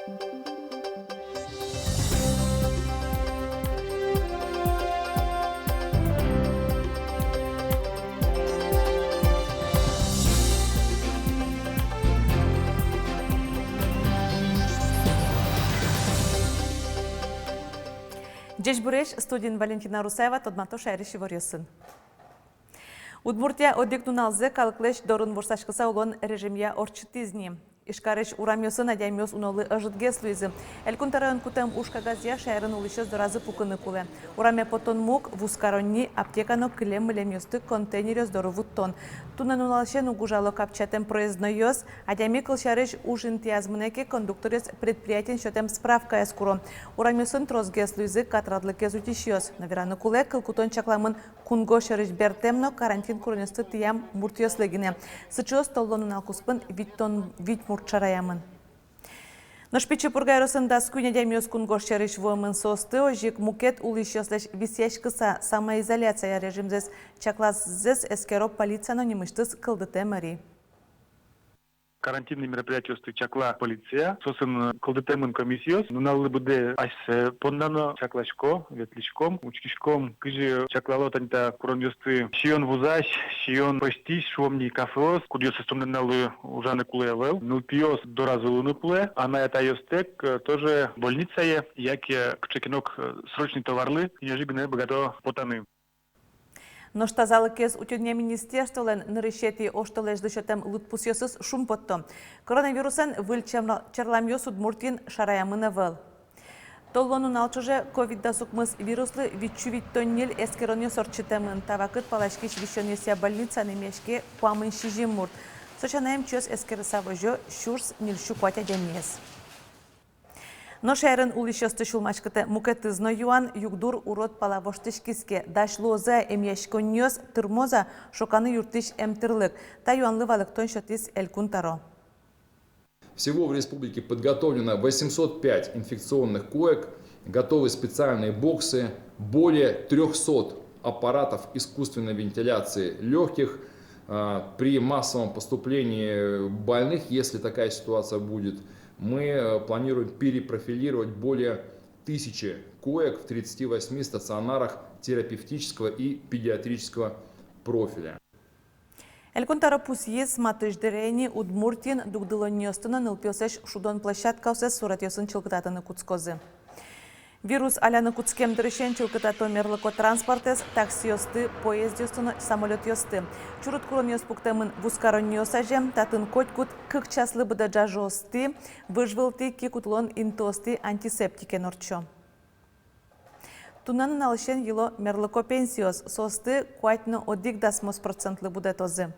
Джеш Буреш, студент Валентина Русаева, Тодмато Шайриши Варьосын. Удмуртия одекнуналзе калклеш дорын ворсашкыса улон режимия орчытизни. Ишкарыш урамёсын адямёс унолы ажытгес луизы. Элькунтаран кутем ушкагазия шайрын улышыз доразы пукыны куле. Ураме потон мук вускаронни аптекано килем млемёсты контейнерёс доровуттон. Тунан уналшен угужало капчатем проездноёс, адями кылшарыш ужинтиазмынеке кондукторес предприятен шотем справка эскуро. Урамёсын трозгес луизы катрадлыкез утишёс. Навераны куле кылкутон чакламын кунго шарыш бертемно карантин курнесты тиям муртиёс легине. Сычёс толлонун алкуспын вит мурчараямын. Ношпичи пургайросында скуня дямиос кунгош шарыш воймын состы, ожик мукет улышёслеш висяшкыса самоизоляция режимзес чаклаззес эскероп полицияно немыштыз кылдыте мари. Карантинные мероприятия чакла полиция, сосын колдетемын комиссиос, нуналы буде айсе поннано чаклашко, ветлишком, учкишком, кыжи чаклало танта куроньосты шион вузаш, шион постиш, шуомни кафеос, кудьосы стомненалы ужаны кулевел, нулпиос доразулуны пле, а на это йостек тоже больница е, яке кчекинок срочный товарлы, ежегодно богато потаны. Но штазалыкез утюдня министерстволен нырышети оштолежды шетем лутпусьосыз шумпотто. Коронавируsen выл чарламьос удмуртин шараямына выл. Толлонун алчуже ковидда сукмыз вируслы витчувиттоннел эскероньо сорчитемын тавакыт палашкиш вишонесия больница немешке пуамын шижим мурт. Сочанаем чёс эскерыса вожо шурс нильшу кватя дянес. Но шайрын улышёсты шулмачкыты мукетызно юан югдур урод палавоштышкиске дашлоза эмьяшконьёс тырмоза шоканы юртыш эмтырлык та юанлы валыктон шотис элькунтаро. Всего в республике подготовлено 805 инфекционных коек, готовы специальные боксы, более 300 аппаратов искусственной вентиляции легких. При массовом поступлении больных, если такая ситуация будет, мы планируем перепрофилировать более 1000 коек в 38 стационарах терапевтического и педиатрического профиля. Элькунтаро пусьес матыждерени удмуртин дугдылоньёстына нылпёсеш шудон площадкаусе суратьёсын чылкытатыны куцкозы. Вирус аляны куцкемдырышен чылкытато мерлыко транспортес, таксиосты, поездёстыны, самолётёсты. Чурут куроньёс пуктемын вускароньёсажем, татын котькут кык часлы быдаджажосты, выжвылты кикутлон интосты антисептикен орчо. Тунанын алышен ело мерлыко пенсиос, состы куатны 1,8% будетозы.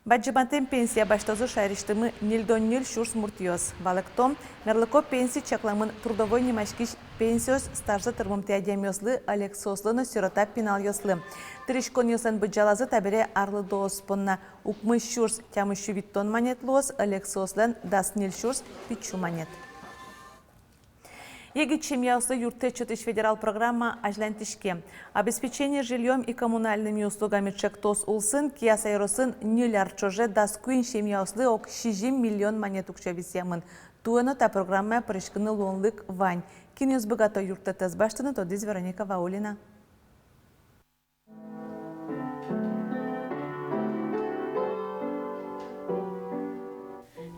Баджибантем пенсия баштозы шайриштымы нильдон-ниль шурс муртиос. Балыктом мерлыко пенсии чакламын трудовой немашкиш пенсиос старжы тырмымтия демёслы алексослыны сирота пинал ёслы. Тырышкон ёсан быджалазы табире арлы дооспонна укмы шурс тямыщу виттон манет лос алексослен дас-ниль шурс питчу манет. Еги чемьяуслы юрте чутыш федерал программа ажлантишке. Обеспечение жильем и коммунальными услугами чектос улсын, киясайросын нилярчоже даскуин чемьяуслы ок 6 миллион монет укчевисемын. Туэно та программа прышкыны лонлык вань. Кинюс богато юрте тезбаштыны тодиз Вероника Ваулина.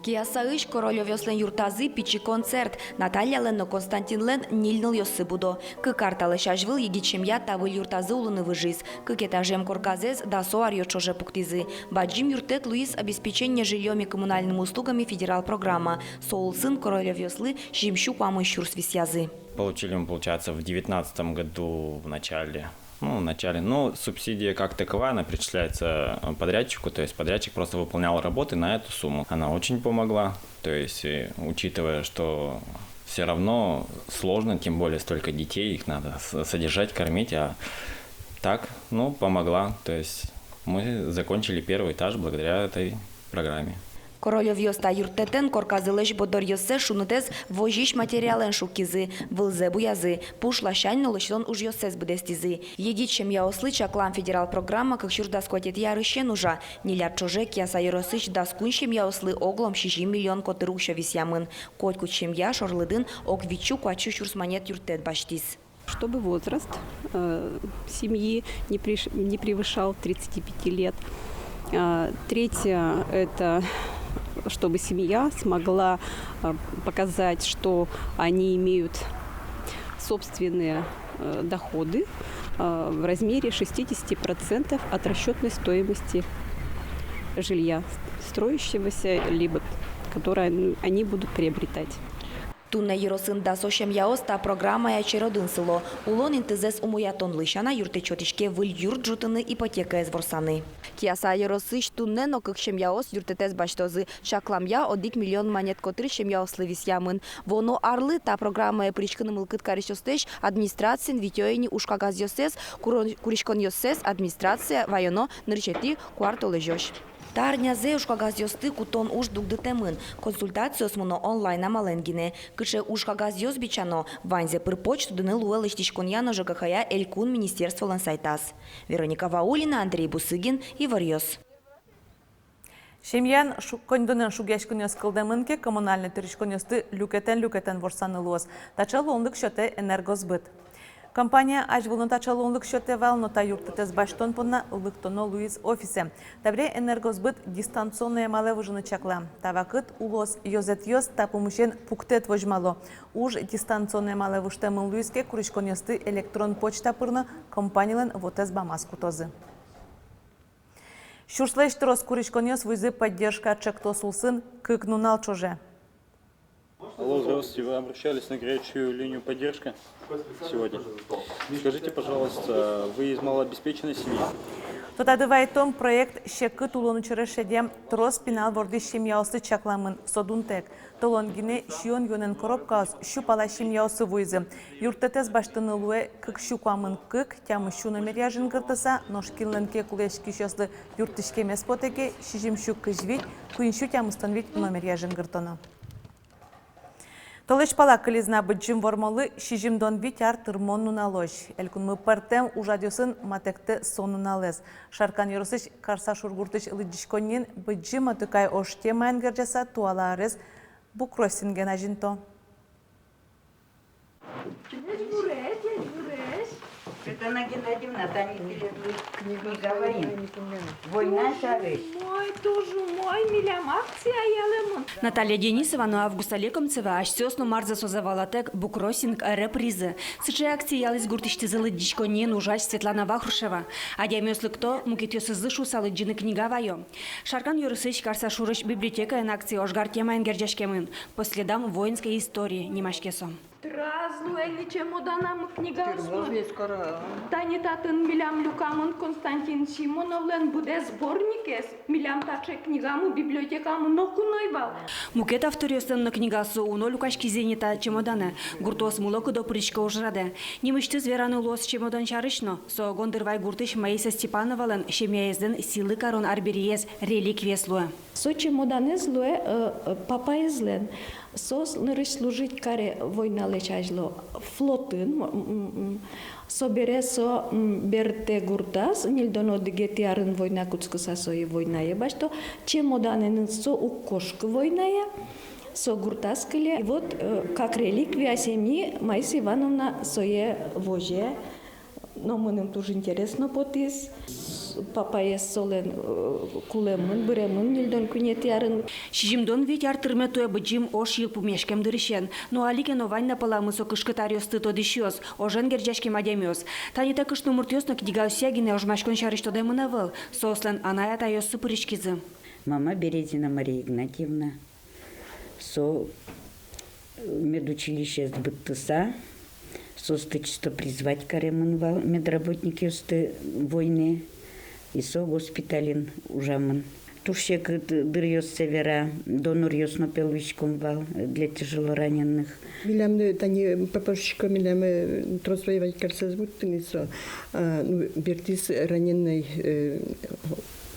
Киясаыш королёвёслен юртазы пичи концерт. Наталья Ленно Константин Лен нильныл ёсы будо. Кы карталы шажвыл егичемья тавыл юртазы улыны выжиз. Кы кетажем корказез да соар ёчоже пуктизы. Баджим юртет Луис обеспечение жильем и коммунальными услугами федерал программа. Соул сын королёвёслы жимщу памы щурс висязы. Получили мы, получается, в 2019 году в начале. Но субсидия как таковая, она перечисляется подрядчику, то есть подрядчик просто выполнял работы на эту сумму. Она очень помогла, то есть учитывая, что все равно сложно, тем более столько детей, их надо содержать, кормить, а так, помогла, то есть мы закончили первый этаж благодаря этой программе. Корольов йоста юртетен корказылеш бодор йоссе шунытез вожиш материален шукизы, вылзе буязы, пушлащань нолышлон уж йоссез будестизы. Едичем я ослы чаклам федерал программа, как щур даскотет ярыщен ужа. Ниляр чожек яса яросыч даскунщем я ослы оглом 6 миллион котыруща висямын. Котькучем я шорлыдын ок вичу квачу щурсманет юртет баштиз. Чтобы возраст семьи не превышал 35 лет. Третье – это чтобы семья смогла показать, что они имеют собственные доходы в размере 60% от расчетной стоимости жилья, строящегося, либо которое они будут приобретать. Тунне юросын дасошем яоста программа я черодын село. Улон интезес умуятон лышана юрте чотишке выл юрт жутыны ипотека из ворсаны. Киаса юросыш тунне нокыкшем яос юртетез баштозы. Шаклам я одик миллион монет котрышем яос лывис ямын. Воно арлы та программа причканым ылкыт каришостеш администрациян витёйни ушкагаз йосес, куришкон йосес администрация вайоно нырчети кварто лежош. Тарнязе ушкагаз йосты кутон уж дугдытемын. Консультацию смуно онлайн амаленгине. Кыше ушкагаз йос бичано. Ванзе пыр почту дыны луэлыш тишконьяно ЖКХЯ Элькун министерство лансайтас. Вероника Ваулина, Андрей Бусыгин и Варьос. Шемьян кондонен шугяшконьос кылдемынке коммунальный тырышконьосты люкетен ворсаны луос. Тачал ондык счете энергосбыт. Компания ажвылын тачалонлык счете вал, но та юртетез баштон понна лыктоно Луиз офисе. Тавре энергосбыт дистанционная мале выжыны чакла. Тавакыт улос йозет йоз та помощен пуктет вожмало. Уж дистанционная мале выштемын Луизке курышконьосты электрон почта пырны компаниялен вотез бамаскутозы. Шурслэштрос курышконьос вызы поддержка чектосулсын кыкнунал чоже. Алло, здравствуйте. Вы обращались на горячую линию поддержка сегодня? Скажите, пожалуйста, вы из малообеспеченной семьи? Тотадывайтом проект щекы тулону черешедем трос пинал ворды шемьяосы чакламын содунтек. Толонгине шион йонен коробкаус щупала шемьяосы вуйзы. Юртетез баштыны луэ кык щукамын кык, тямы щуна меряжын кыртыса, ношкилненке кулешки шёслы юртышке меспотеке, шижим щук кыжвить, куинщу тямыстан вить номеряжын кыртона. Толеш пала кылизна быджим вормолы шижимдон витяр тырмонну налож. Элькун мы партем ужадёсын матекте сону налез. Шаркан юрысыш карса шургуртыш лыджишконнин быджим атыкай ош темайн герджаса туаларез букросинген ажинто. Светлана Геннадьевна, книгу говорим. Война шары. Мой тоже мой, милям акция ялемон. Наталья Денисова, но Августа Лекомцева, аж сёсну марза созавалатек букросинг репризы. Сычи акции ялис гуртишти залыдичко нен ужась Светлана Вахрушева. Адямёслы кто мукетёсы зышу салыджины книга вайо. Шаркан юрысыч карса шурыш библиотека на акции ожгар темайн герджашкемын. По следам воинской истории немашкесом. Разлуэли чемоданам книга Тани татын милям люкамын Константин Симоновлен буде сборникес. Милям таче книгаму библиотекаму нокунойвал. Мукет авториостен на книгасу уно люкашки зенита чемодана. Гуртос мулоку до причка ужраде. Немышты звераны лос чемодан чарышно. Со гондырвай гуртыш Маиса Степановален шемяезден силы карон арбериез реликвеслуэ. Со чемоданез луэ папаезлен. Сос нырыш служить каре война лечажло флотын. Собере со берте гуртас, нильдоно дегетиарын война куцкуса сое война ебашто, чемоданен со укошка война со гуртаскали. И вот как реликвия семьи Маиса Ивановна сое воже. Но мне тоже интересно потис. Папа есть солен кулемын, бремын, нильдон кунетиарын. Шижимдон ведь артырметуя быджим ош ел пумешкем дырышен. Но аликен овань напала со кышкатариосты то дышиос, ожен герджашки мадемиос. Танита кышну муртиос на кидигау сягине ожмашкон шарышто демынавыл. Сослен аная тайос супырышкизы. Мама Березина Мария Игнатьевна. Со медучилище сбыттыса. Состычество призвать каремын медработники осты войны. И со госпиталин ужамын. Тушек дырьёс севера, донор ёс напелвичком вал для тяжелораненых. Милям тани папашечка милям тросвоевать карсазбут тынисо. Бертис раненый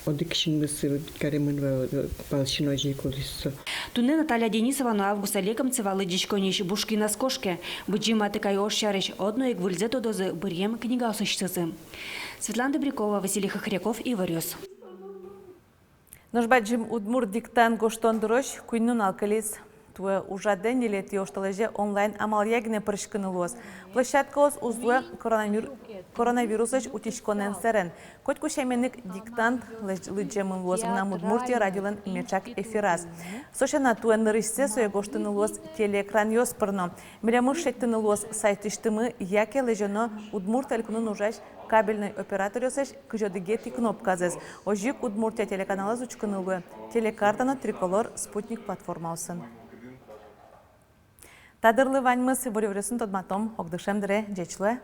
одыкшин мысы каремын палшино же колисо. Туне Наталья Денисова на Августа Лекомцева лыдичкониш Бушкина скошке. Быджима тыкай ошчарыш одной гвыльзе тодозы бырьем книга осуществцы. Светлана Добрякова, Василий Хохряков и Варёс. Ножбаджим удмур диктан гоштондырыш куйнун алкалис. Туе ужаде нелети ошталеже онлайн амал ягне прышкынылуыз. Площадкалыз узлы коронавирусыш утишконен серен. Котку шеменник диктант лыджемын лозгна Удмуртия радиолен мечак эфираз. Сошана туе нырышсе сое гоштынылуыз телеэкран йоспырно. Миремыш шеттынылуыз сайтыштымы яке лежено Удмурт элькунун ужаш кабельный оператор ёсеш кыжодыгети кнопказыз. Ожик Удмуртия телеканалы зучкынылуы. Телекартаны Триколор спутник платформаусын. Тадырлы ваньмыз боревресын тодматом огдышемдіре жечлы.